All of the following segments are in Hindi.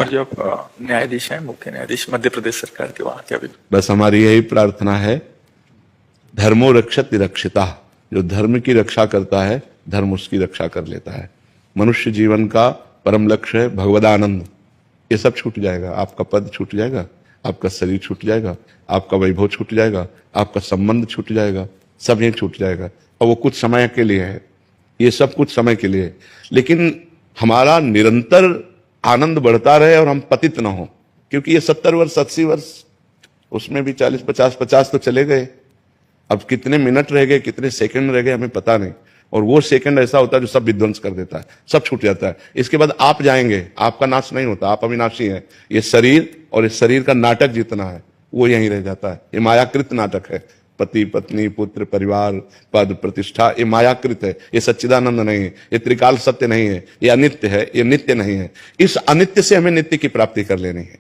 जो आप न्यायाधीश हैं, मुख्य न्यायाधीश मध्य प्रदेश सरकार के, वहां के अभी बस हमारी यही प्रार्थना है, धर्मो रक्षति रक्षिता। जो धर्म की रक्षा करता है, धर्म उसकी रक्षा कर लेता है। मनुष्य जीवन का परम लक्ष्य है भगवदानंद। ये सब छूट जाएगा, आपका पद छूट जाएगा, आपका शरीर छूट जाएगा, आपका वैभव छूट जाएगा, आपका संबंध छूट जाएगा, सब ये छूट जाएगा। और वो कुछ समय के लिए है, ये सब कुछ समय के लिए है। लेकिन हमारा निरंतर आनंद बढ़ता रहे और हम पतित ना हो, क्योंकि ये 70 वर्ष 80 वर्ष, उसमें भी 40 50 तो चले गए। अब कितने मिनट रह गए, कितने सेकंड रह गए, हमें पता नहीं। और वो सेकंड ऐसा होता है जो सब विध्वंस कर देता है, सब छूट जाता है। इसके बाद आप जाएंगे, आपका नाश नहीं होता, आप अविनाशी हैं। ये शरीर और इस शरीर का नाटक जितना है वो यहीं रह जाता है। ये मायाकृत नाटक है। पति पत्नी पुत्र परिवार पद प्रतिष्ठा, ये मायाकृत है, ये सच्चिदानंद नहीं है, ये त्रिकाल सत्य नहीं है, ये अनित्य है, ये नित्य नहीं है। इस अनित्य से हमें नित्य की प्राप्ति कर लेनी है।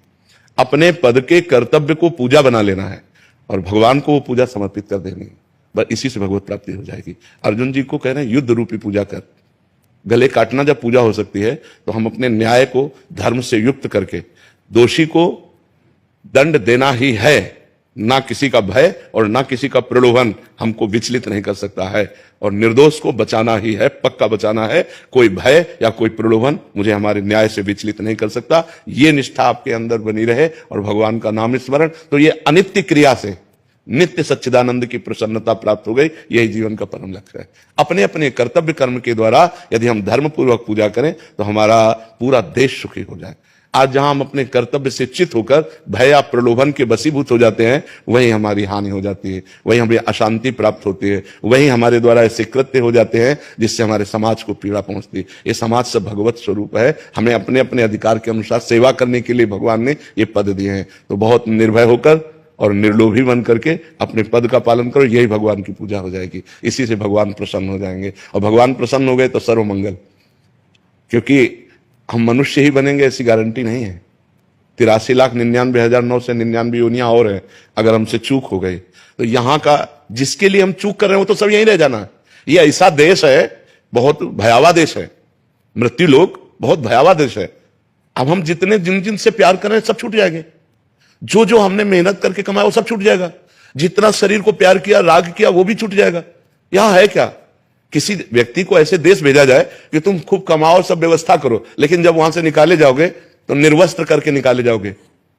अपने पद के कर्तव्य को पूजा बना लेना है और भगवान को वो पूजा समर्पित कर देनी है। बस इसी से भगवत प्राप्ति हो जाएगी। अर्जुन जी को कह रहे हैं युद्ध रूपी पूजा कर। गले काटना जब पूजा हो सकती है तो हम अपने न्याय को धर्म से युक्त करके दोषी को दंड देना ही है। ना किसी का भय और ना किसी का प्रलोभन हमको विचलित नहीं कर सकता है। और निर्दोष को बचाना ही है, पक्का बचाना है। कोई भय या कोई प्रलोभन मुझे हमारे न्याय से विचलित नहीं कर सकता। ये निष्ठा आपके अंदर बनी रहे और भगवान का नाम स्मरण, तो ये अनित्य क्रिया से नित्य सच्चिदानंद की प्रसन्नता प्राप्त हो गई। यही जीवन का परम लक्ष्य है। अपने अपने कर्तव्य कर्म के द्वारा यदि हम धर्म पूर्वक पूजा करें तो हमारा पूरा देश सुखी हो जाए। आज जहां हम अपने कर्तव्य से चित होकर भय या प्रलोभन के वशीभूत हो जाते हैं, वहीं हमारी हानि हो जाती है, वहीं हमें अशांति प्राप्त होती है, वहीं हमारे द्वारा ऐसे कृत्य हो जाते हैं जिससे हमारे समाज को पीड़ा पहुंचती है। ये समाज से भगवत स्वरूप है। हमें अपने अपने अधिकार के अनुसार सेवा करने के लिए भगवान ने ये पद दिए हैं। तो बहुत निर्भय होकर और निर्लोभी बन करके अपने पद का पालन करो, यही भगवान की पूजा हो जाएगी। इसी से भगवान प्रसन्न हो जाएंगे और भगवान प्रसन्न हो गए तो सर्वमंगल। क्योंकि हम मनुष्य ही बनेंगे ऐसी गारंटी नहीं है। 83,99,900 से 99 योनियां और हैं। अगर हमसे चूक हो गई तो यहां का जिसके लिए हम चूक कर रहे हैं वो तो सब यहीं रह जाना है। ये ऐसा देश है, बहुत भयावह देश है। मृत्यु लोक बहुत भयावह देश है। अब हम जितने जिन जिन से प्यार कर रहे हैं सब छूट जाएंगे। जो जो हमने मेहनत करके कमाया वो सब छूट जाएगा। जितना शरीर को प्यार किया, राग किया, वो भी छूट जाएगा। यहां है क्या? किसी व्यक्ति को ऐसे देश भेजा जाए कि तुम खूब कमाओ, सब व्यवस्था करो, लेकिन जब वहां से निकाले जाओगे तो निर्वस्त्र करके निकाले जाओगे।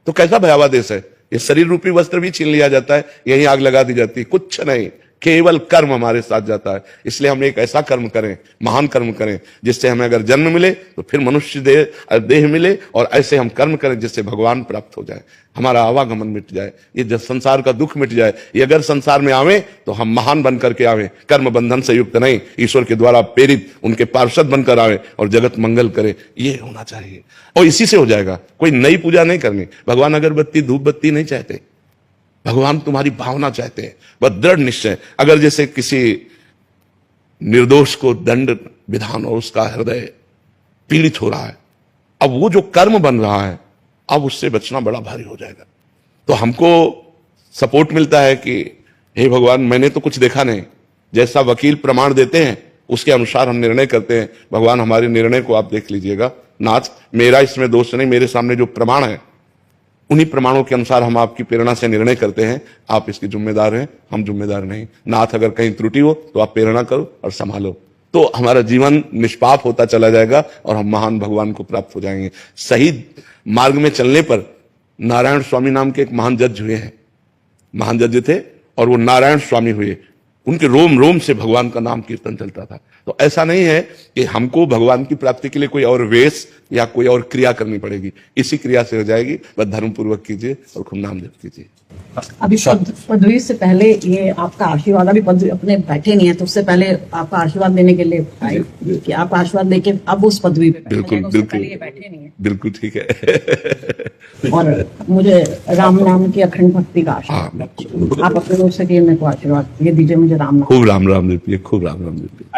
तो कैसा भयावह देश है। ये शरीर रूपी वस्त्र भी छीन लिया जाता है, यहीं आग लगा दी जाती है। कुछ नहीं, केवल कर्म हमारे साथ जाता है। इसलिए हम एक ऐसा कर्म करें, महान कर्म करें, जिससे हमें अगर जन्म मिले तो फिर मनुष्य देह मिले, और ऐसे हम कर्म करें जिससे भगवान प्राप्त हो जाए, हमारा आवागमन मिट जाए, ये जब संसार का दुख मिट जाए। ये अगर संसार में आवे तो हम महान बन करके आवे, कर्म बंधन से युक्त नहीं, ईश्वर के द्वारा प्रेरित उनके पार्षद बनकर आवे और जगत मंगल करे। ये होना चाहिए और इसी से हो जाएगा। कोई नई पूजा नहीं करनी। भगवान अगरबत्ती धूप बत्ती नहीं चाहते, भगवान तुम्हारी भावना चाहते हैं, वह दृढ़ निश्चय। अगर जैसे किसी निर्दोष को दंड विधान और उसका हृदय पीड़ित हो रहा है, अब वो जो कर्म बन रहा है, अब उससे बचना बड़ा भारी हो जाएगा। तो हमको सपोर्ट मिलता है कि हे भगवान, मैंने तो कुछ देखा नहीं, जैसा वकील प्रमाण देते हैं उसके अनुसार हम निर्णय करते हैं। भगवान हमारे निर्णय को आप देख लीजिएगा। नाथ, मेरा इसमें दोष नहीं, मेरे सामने जो प्रमाण है उन्हीं प्रमाणों के अनुसार हम आपकी प्रेरणा से निर्णय करते हैं। आप इसके जिम्मेदार हैं, हम जिम्मेदार नहीं। नाथ, अगर कहीं त्रुटि हो तो आप प्रेरणा करो और संभालो, तो हमारा जीवन निष्पाप होता चला जाएगा और हम महान भगवान को प्राप्त हो जाएंगे। सही मार्ग में चलने पर नारायण स्वामी नाम के एक महान जज हुए हैं, महान जज थे और वो नारायण स्वामी हुए। उनके रोम रोम से भगवान का नाम कीर्तन चलता था। तो ऐसा नहीं है कि हमको भगवान की प्राप्ति के लिए कोई और वेश या कोई और क्रिया करनी पड़ेगी। इसी क्रिया से हो जाएगी। बस धर्म पूर्वक कीजिए और खूब नाम जप कीजिए। अभी पदवी से पहले ये आपका आशीर्वाद, अभी पदवी अपने बैठे नहीं है तो उससे पहले आपका आशीर्वाद देने के लिए आए कि आप आशीर्वाद देके अब उस पदवी पे बिल्कुल बिल्कुल बैठे नहीं है। बिल्कुल ठीक है। और मुझे राम नाम की अखंड भक्ति का आशीर्वाद आप अपने लोग से मेरे को आशीर्वाद ये दीजिए। मुझे राम नाम, खूब राम राम जपिए, खूब राम राम जपिए।